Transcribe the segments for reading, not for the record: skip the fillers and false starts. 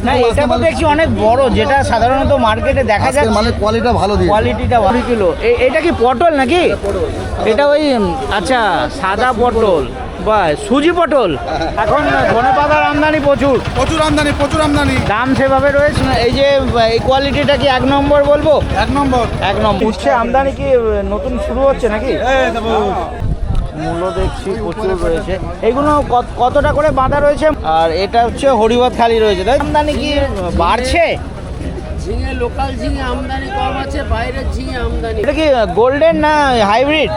না এটা তো দেখছি অনেক বড়, যেটা সাধারণত মার্কেটে দেখা যায়। মানে কোয়ালিটিটা ভালো দিয়ে, কোয়ালিটিটা 2 কিলো। এটা কি পটল নাকি? এটা ওই আচ্ছা সাদা পটল বা সুজি পটল। এখন ধনেপাতার আমদানি প্রচুর আমদানি। দাম সেভাবে রয়েছে না। এই যে এই কোয়ালিটিটা কি 1 নম্বর বলবো? 1 নম্বর। উচ্ছে আমদানি কি নতুন শুরু হচ্ছে নাকি? মূল্য দেখছি প্রচুর রয়েছে। এগুলো কতটা করে বাঁধা রয়েছে? আর এটা হচ্ছে হরিবত খালি রয়েছে, তাই আমদানি কি বাড়ছে? ঝিঙে লোকাল ঝিঙে আমদানি কম আছে, বাইরের ঝিঙে আমদানি। এটা কি গোল্ডেন না হাইব্রিড?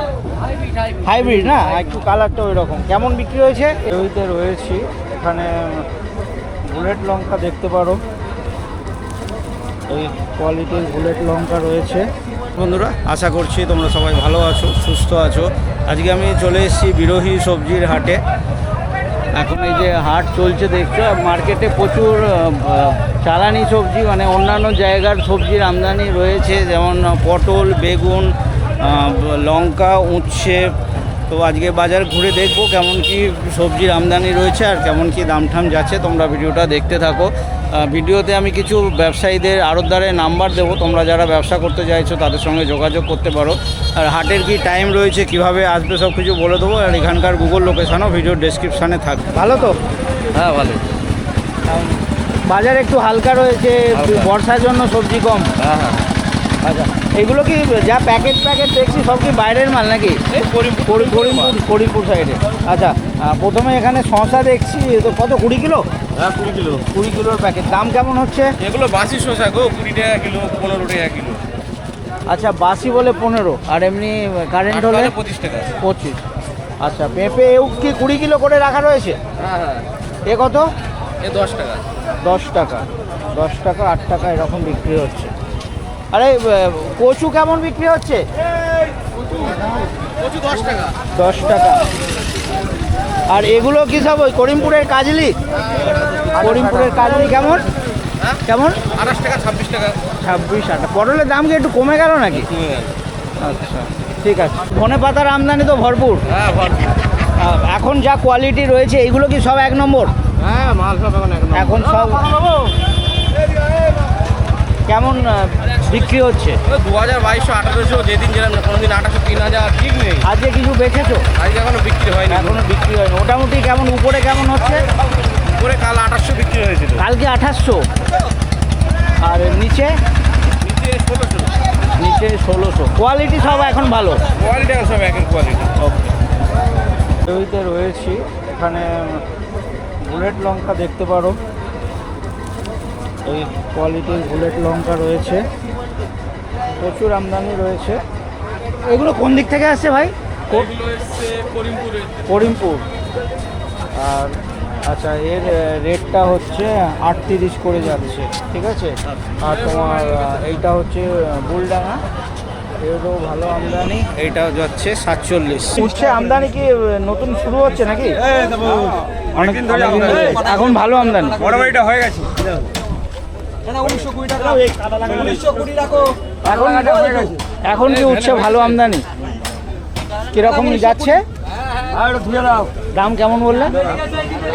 হাইব্রিড না, একটু কালারটা ওই রকম। কেমন বিক্রি হয়েছে? ওইতে রয়েছি, এখানে বুলেট লঙ্কা দেখতে পারো, এই কোয়ালিটির বুলেট লঙ্কা রয়েছে। বন্ধুরা, আশা করছি তোমরা সবাই ভালো আছো, সুস্থ আছো। আজকে আমি চলে এসেছি বিরোহী সবজির হাটে। এখন এই যে হাট চলছে দেখছো, মার্কেটে প্রচুর চালানি সবজি, মানে অন্যান্য জায়গার সবজির আমদানি রয়েছে, যেমন পটল, বেগুন, লঙ্কা, উচ্ছে। তো আজকে বাজার ঘুরে দেখবো কেমন কি সবজির আমদানি রয়েছে আর কেমন কি দাম ঠাম যাচ্ছে। তোমরা ভিডিওটা দেখতে থাকো। ভিডিওতে আমি কিছু ব্যবসায়ীদের, আড়তদারের নাম্বার দেবো, তোমরা যারা ব্যবসা করতে চাইছো তাদের সঙ্গে যোগাযোগ করতে পারো। আর হাটের কি টাইম রয়েছে, কিভাবে আসবে, সব কিছু বলে দেবো। আর এখানকার গুগল লোকেশনও ভিডিও ডেসক্রিপশানে থাকবে। ভালো তো? হ্যাঁ ভালো। বাজার একটু হালকা রয়েছে, বর্ষার জন্য সবজি কম। হ্যাঁ হ্যাঁ। আচ্ছা, এগুলো কি যা প্যাকেট দেখছি সব কি বাইরের মাল নাকি? করিমপুর সাইডে। আচ্ছা, প্রথমে এখানে শশা দেখছি, তো কত 20 কিলো? হ্যাঁ 20 কিলো। 20 কিলোর প্যাকেট। দাম কেমন হচ্ছে? এগুলো বাসি শসা গো, 20 টাকা কিলো, 15 টাকা কিলো। আচ্ছা, বাসি বলে 15, আর এমনি কারেন্ট হলে 25 টাকা। 25। আচ্ছা, পেঁপে এও কি 20 কিলো করে রাখা রয়েছে? হ্যাঁ হ্যাঁ। এ কত? এ 10 টাকা। 10 টাকা, 10 টাকা, 8 টাকা এরকম বিক্রি হচ্ছে। আরে কচু কেমন বিক্রি হচ্ছে? কচু 10 টাকা। 10 টাকা। আর এগুলো কি সব ওই করিমপুরের কাজলি? করিমপুরের কাজলি কেমন? কেমন? 28 টাকা, 26 টাকা। 26 টাকা। পটলের দাম কি একটু কমে গেল নাকি? আচ্ছা, ঠিক আছে। ধনেপাতার আমদানি তো ভরপুর। হ্যাঁ ভরপুর। এখন যা কোয়ালিটি রয়েছে এইগুলো কি সব 1 নম্বর? হ্যাঁ মাল সব এখন সব কেমন বিক্রি হচ্ছে? 2200-1800, যেদিন যেরকম, কোনোদিন 800, 3000, ঠিক নেই। আজকে কিছু বেচেছো? আজকে এখনো বিক্রি হয়নি। এখনো বিক্রি হয়নি। মোটামুটি কেমন উপরে কেমন হচ্ছে? উপরে কাল 2800 বিক্রি হয়েছিল। কালকে 2800। আর নিচে? নিচে 1600। কোয়ালিটি সব এখন ভালো? কোয়ালিটি সব একই কোয়ালিটি। ওইতে রয়েছি, এখানে বুলেট লঙ্কা দেখতে পারো, এই কোয়ালিটির বুলেট লঙ্কা রয়েছে, প্রচুর আমদানি রয়েছে। এগুলো কোন দিক থেকে আসছে ভাই? করিমপুর। আর আচ্ছা, এর রেটটা হচ্ছে 38 করে যাচ্ছে, ঠিক আছে। আর তোমার এইটা হচ্ছে বুলডাঙ্গা, এরও ভালো আমদানি। এইটা যাচ্ছে 47। উচ্ছে আমদানি কি নতুন শুরু হচ্ছে নাকি? অনেকদিন ধরে এখন ভালো আমদানি। বড় বাড়িটা হয়ে গেছে। এখন কি উচ্ছে ভালো আমদানি? কিরকম যাচ্ছে? দাম কেমন বললেন?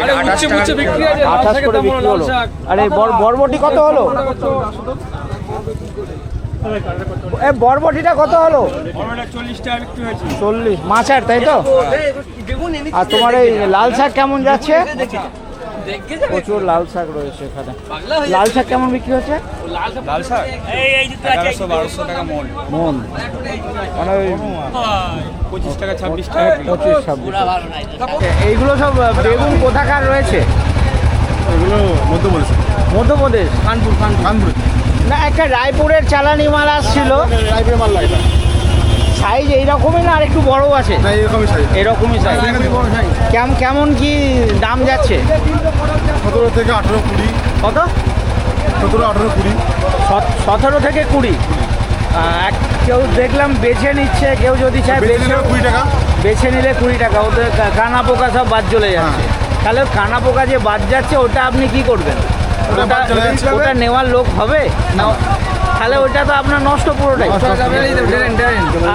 28 করে বিক্রি হলো। আরে বরবটি কত হলো? বরবটিটা কত হলো? 40 মাছের, তাই তো? আর তোমার এই লাল শাক কেমন যাচ্ছে? প্রচুর লাল শাক রয়েছে এখানে। লাল শাক কেমন বিক্রি হচ্ছে? লাল শাক 1100-1200 টাকা মন। মানে ওই 25 টাকা, 26 টাকা। 25-26। এইগুলো সব বেগুন কোথাকার রয়েছে? এগুলো মধ্যপ্রদেশ। মধ্যপ্রদেশ, কানপুর। না, একটা রায়পুরের চালানি মাল আসছিল। রায়পুরের মাল লাগে। সাইজ এইরকমই না আর একটু বড় আছে? না, এরকমই সাইজ। এরকমই সাইজ। কেমন কি দাম যাচ্ছে? 17 থেকে 18, 20। কত? 17, 18, 20। 17 থেকে 20। কেউ দেখলাম বেছে নিচ্ছে, কেউ যদি চায় বেছে নিলে 20 টাকা। বেছে নিলে 20 টাকা। ওদের কানা পোকা সব বাদ চলে যাচ্ছে। তাহলে কানা পোকা যে বাদ যাচ্ছে ওটা আপনি কি করবেন? ওটা নেওয়ার লোক হবে না? তাহলে ওইটা তো আপনার নষ্ট পুরোটাই।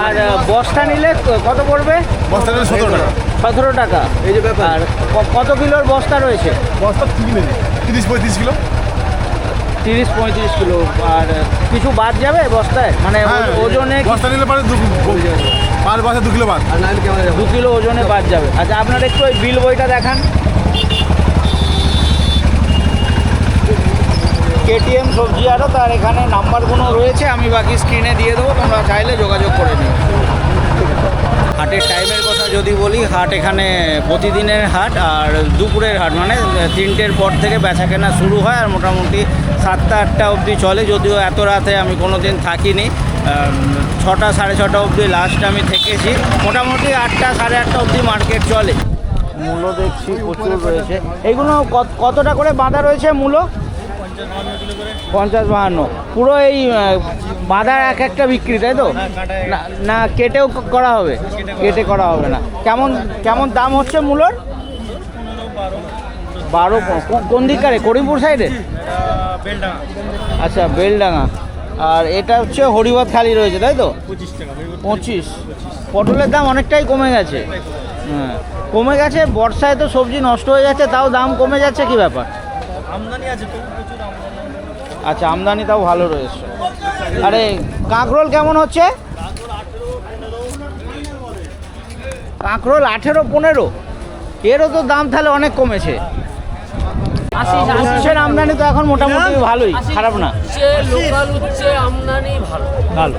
আর বস্তা নিলে কত পড়বে? বস্তা নিলে 17 টাকা। 17 টাকা। এই যে ব্যাপার। আর কত কিলোর বস্তা রয়েছে? বস্তা 30-35 কিলো। 30-35 কিলো। আর কিছু বাদ যাবে বস্তায়, মানে ওজনে বস্তা নিলে পারে পার বাসে 2 কিলো বাদ। 2 কিলো ওজনে বাদ যাবে। আচ্ছা, আপনার একটু ওই বিল বইটা দেখান। কেটিএম সবজি আরও, তার এখানে নাম্বারগুলো রয়েছে, আমি বাকি স্ক্রিনে দিয়ে দেবো, তোমরা চাইলে যোগাযোগ করে নিও। হাটের টাইমের কথা যদি বলি, হাট এখানে প্রতিদিনের হাট আর দুপুরের হাট, মানে 3টের পর থেকে বেচা কেনা শুরু হয় আর মোটামুটি 7টা-8টা অবধি চলে। যদিও এত রাতে আমি কোনো দিন থাকিনি, 6টা 6:30 অবধি লাস্ট আমি থেকেছি। মোটামুটি 8টা 8:30 অবধি মার্কেট চলে। মূলো দেখছি প্রচুর রয়েছে। এইগুলো কতটা করে বাঁধা রয়েছে মূলো? 50-52 পুরো এই বাঁধার এক একটা বিক্রি, তাই তো? না কেটেও করা হবে? কেটে করা হবে না। কেমন দাম হচ্ছে মূলোর? 12 কোন দিককারে? করিমপুর সাইডে? আচ্ছা, বেলডাঙ্গা। আর এটা হচ্ছে হরিবাদ খালি রয়েছে, তাই তো? 25। পটলের দাম অনেকটাই কমে গেছে। হ্যাঁ, কমে গেছে। বর্ষায় তো সবজি নষ্ট হয়ে যাচ্ছে, তাও দাম কমে যাচ্ছে, কি ব্যাপার? আমদানি আছে তো, প্রচুর আমদানি। আচ্ছা, আমদানি তাও ভালো রয়েছে। আরে কাঁকরোল কেমন হচ্ছে? কাঁকরোল 18-15। এরও তো দাম তাহলে অনেক কমেছে। উচ্ছের আমদানি তো এখন মোটামুটি ভালোই, খারাপ না। লোকাল উচ্ছে আমদানি ভালো। ভালো।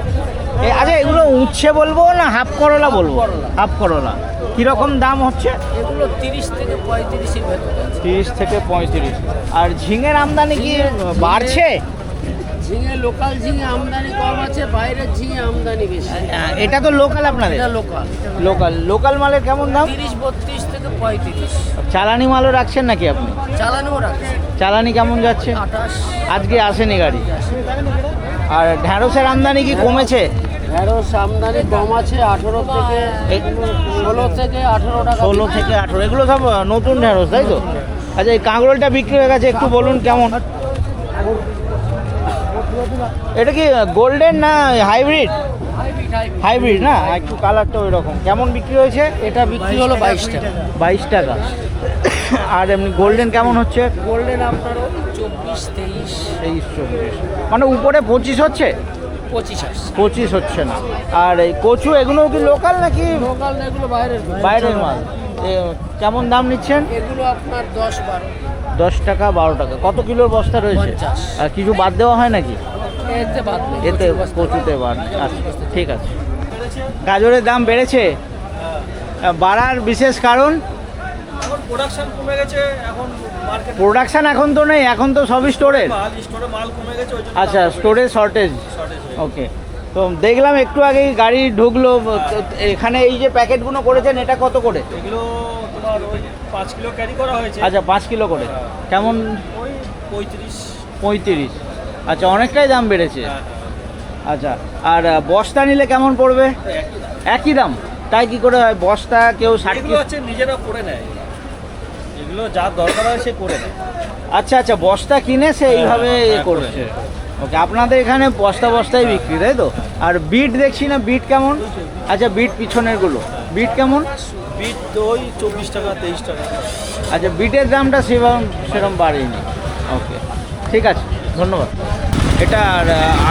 আচ্ছা, এগুলো উচ্ছে বলবো না হাফ করলা বলবো? হাফ করলা কীরকম দাম হচ্ছে? এগুলো 30 থেকে 35 এর ভেতরে আছে। 30 থেকে 35। আর ঝিঙের আমদানি কি বাড়ছে? ঝিঙে লোকাল ঝিঙে আমদানি কম আছে, বাইরের ঝিঙে আমদানি বেশি। এটা তো লোকাল আপনাদের? এটা লোকাল। লোকাল মালের কেমন দাম? 30-32 থেকে 35। চালানি মালও রাখছেন নাকি আপনি? চালানিও রাখছে। চালানি কেমন যাচ্ছে? 28। আজকে আসেনি গাড়ি। আর ঢ্যাঁড়সের আমদানি কি কমেছে? ঢেঁড়স আমদানি কম আছে, 18 থেকে 16 থেকে 18 টাকা। 16 থেকে 18। এগুলো সব নতুন ঢ্যাঁড়স, তাই তো? আচ্ছা, এই কাঁকরোলটা বিক্রি হয়ে গেছে, একটু বলুন কেমন? এটা কি গোল্ডেন না হাইব্রিড? হাইব্রিড না, একটু কালারটা ওই রকম। কেমন বিক্রি হয়েছে? এটা বিক্রি হলো 22 টাকা। 22 টাকা। আর এমনি গোল্ডেন কেমন হচ্ছে? গোল্ডেন আপনার 24-23। 23-24, মানে উপরে 25 হচ্ছে? 25 আসছে। 25 হচ্ছে না। আর এই কচু এগুলো কি লোকাল নাকি লোকাল না, এগুলো বাইরের। বাইরের মাল? কেমন দাম নিচ্ছেন? এগুলো আপনার 10-12। 10 টাকা 12 টাকা। কত কিলোর বস্তা রয়েছে? 50। আর কিছু বাদ দেওয়া হয় নাকি? এতে বাদ নেই। এতে কচুতে বাদ। আচ্ছা, ঠিক আছে। গাজরের দাম বেড়েছে, বাড়ার বিশেষ কারণ? এখন প্রোডাকশন কমে গেছে, এখন মার্কেট প্রোডাকশন এখন তো নেই, এখন তো সবই স্টোরেজ। স্টোরে মাল কমে গেছে, ওই জন্য আচ্ছা, স্টোরেজ শর্টেজ। শর্টেজ হয়ে ওকে। তো দেখলাম একটু আগেই গাড়ি ঢুকলো, এখানে এই যে প্যাকেটগুলো করেছেন এটা কত করে? এগুলো তোমার ওই 5 কিলো ক্যারি করা হয়েছে। আচ্ছা, 5 কিলো করে। কেমন? ওই 35। 35। আচ্ছা, অনেকটাই দাম বেড়েছে। আচ্ছা, আর বস্তা নিলে কেমন পড়বে? একই দাম? তাই কি করে হয়? বস্তা কেউ 60 এগুলো হচ্ছে নিজেরা করে নেয়, এগুলো যা দরকার হয় সে করে নেয়। আচ্ছা আচ্ছা, বস্তা কিনে সে এইভাবে করছে। ওকে, আপনাদের এখানে বস্তা বস্তায় বিক্রি, তাই তো? আর বিট দেখছি না, বিট কেমন? আচ্ছা, বিট পিছনেরগুলো, বিট কেমন? বিট ওই 24 টাকা 23 টাকা। আচ্ছা, বিটের দামটা সেরকম বাড়েনি। ওকে, ঠিক আছে, ধন্যবাদ। এটা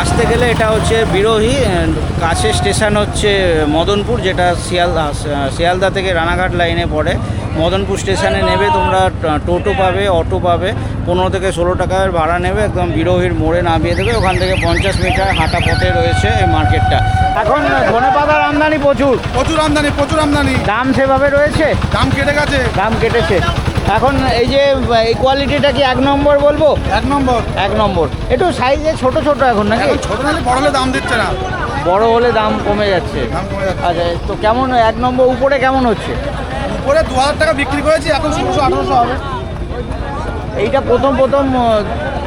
আসতে গেলে এটা হচ্ছে বিরোহী, কাছে স্টেশন হচ্ছে মদনপুর, যেটা শিয়ালদা থেকে রানাঘাট লাইনে পড়ে। মদনপুর স্টেশনে নেবে তোমরা, টোটো পাবে, অটো পাবে, 15 থেকে 16 টাকার ভাড়া নেবে, একদম বিরোহীর মোড়ে নামিয়ে দেবে। ওখান থেকে 50 মিটার হাঁটা পথে রয়েছে এই মার্কেটটা। এখন ধনেপাতার আমদানি প্রচুর। প্রচুর আমদানি, প্রচুর আমদানি। দাম সেভাবে রয়েছে? দাম কেটে গেছে। দাম কেটেছে। এখন এই যে এই কোয়ালিটিটা কি 1 নম্বর বলবো? 1 নম্বর। 1 নম্বর। একটু সাইজে ছোট ছোট এখন নাকি? এখন ছোট নালে বড় হলে দাম দিচ্ছে না, বড় হলে দাম কমে যাচ্ছে। দাম কমে যাচ্ছে। আচ্ছা, তো কেমন 1 নম্বর উপরে কেমন হচ্ছে? উপরে 2000 টাকা বিক্রি করেছি, এখন 1600-1800 হবে। এইটা প্রথম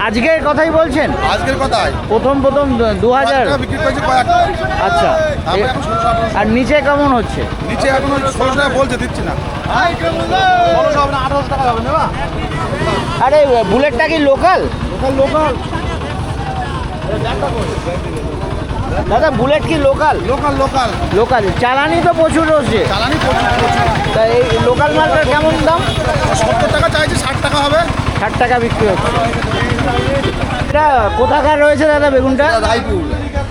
আজকের কথাই বলছেন? আজকের কথাই প্রথম 2000 টাকা বিক্রি করেছি কয়েক টাকা। আচ্ছা, তারপরে এখন 1600-1800। আর নিচে কেমন হচ্ছে? নিচে এখন ওই 1600 টাকা বলছে, দিচ্ছি না। 1600 হবে না, 1800 টাকা হবে না। আরে বুলেটটা কি লোকাল? লোকাল দাদা, বুলেট কি লোকাল? Local local local. চালানি তো প্রচুর হচ্ছে। চালানি প্রচুর। তা এই লোকাল মালটার কেমন দাম? 70 টাকা চাইছি, 60 টাকা হবে। 60 টাকা বিক্রি হচ্ছে। এটা কোথাকার রয়েছে দাদা বেগুনটা? রায়পুর।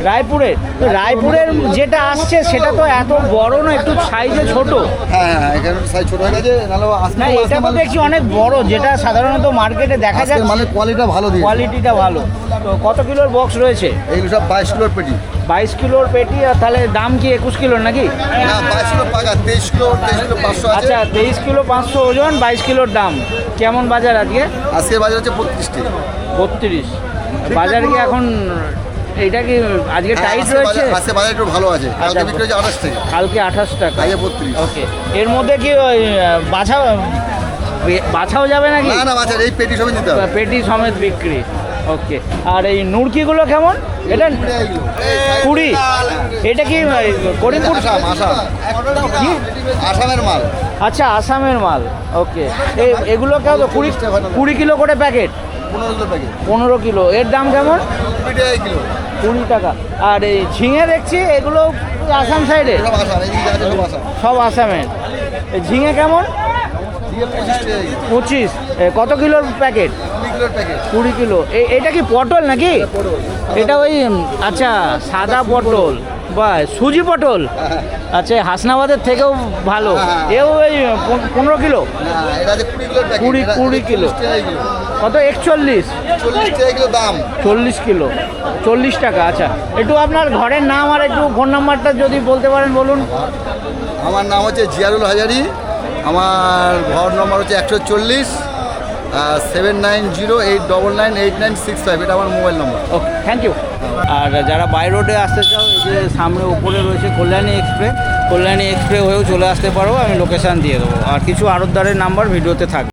রায়পুরের। তো রায়পুরের যেটা আসছে সেটা তো এত বড় না, একটু সাইজে ছোট। হ্যাঁ হ্যাঁ, এখানে সাইজ ছোট হয়ে গেছে, নাহলে না এটা তো দেখছি অনেক বড়, যেটা সাধারণত মার্কেটে দেখা যায়। মানে কোয়ালিটিটা ভালো দিয়ে, কোয়ালিটিটা ভালো। তো কত কিলোর বক্স রয়েছে? এইগুলো সব 22 কিলোর পেটি। 22 কিলোর পেটি। আর তাহলে দাম কি 21 কিলোর নাকি? না 22 কিলো পাকা, 23 কিলো 500 আছে। আচ্ছা 23 কিলো 500 ওজন, 22 কিলোর দাম। কেমন বাজার আজকে? আজকের বাজার হচ্ছে 32 টাকা। 32। বাজার কি এখন এইটা কি আজকে টাইট রয়েছে? আজকে বাজার একটু ভালো আছে, কালকে বিক্রি হচ্ছে 28 টাকা, কালকে 28 টাকা, আজকে 32। ওকে। এর মধ্যে কি ওই বাছাও যাবে নাকি? না না, বাজার এই পেটি সবই নিতে হবে। পেটি সমেত বিক্রি, ওকে। আর এই নুরকিগুলো কেমন? এটা 20। এটা কি করিমপুর? কি? আসামের মাল। আচ্ছা আসামের মাল, ওকে। এগুলো কেমন? 20 কিলো করে প্যাকেট। 15 kilo packet. 15 কিলো। এর দাম কেমন? 20 টাকা কিলো। 20 টাকা। আর এই ঝিঙে দেখছি এগুলো আসাম সাইডে, সব আসাম, এই দিকে আছে সব আসাম। সব আসামের। এই ঝিঙে কেমন? দিয়ে 25 টাকা কিলো। 25। কত কিলোর প্যাকেট? 20 কিলোর প্যাকেট। 20 কিলো। এটা কি পটল নাকি? এটা ওই আচ্ছা সাদা পটল বা সুজি পটল। আচ্ছা হাসনাবাদের থেকেও ভালো। এও ওই 15 কিলো। না, এটা আছে 20 কিলোর প্যাকেট। 20 কিলো। 40 টাকা কিলো। কত? 41। 40 টাকা কিলো দাম। 40 কিলো 40 টাকা। আচ্ছা একটু আপনার ঘরের নাম আর একটু ফোন নাম্বারটা যদি বলতে পারেন বলুন। আমার নাম হচ্ছে জিয়ারুল হাজারি, আমার ঘর নম্বর হচ্ছে 140 7908998965, এটা আমার mobile number. Okay, thank you. আর যারা বাই রোডে আসতে চাও, এই যে সামনে উপরে রয়েছে কল্যাণী এক্সপ্রেস, কল্যাণী এক্সপ্রেস হয়েও চলে আসতে পারো, আমি লোকেশান দিয়ে দেবো। আর কিছু আড়তদারের নাম্বার ভিডিওতে থাকবে।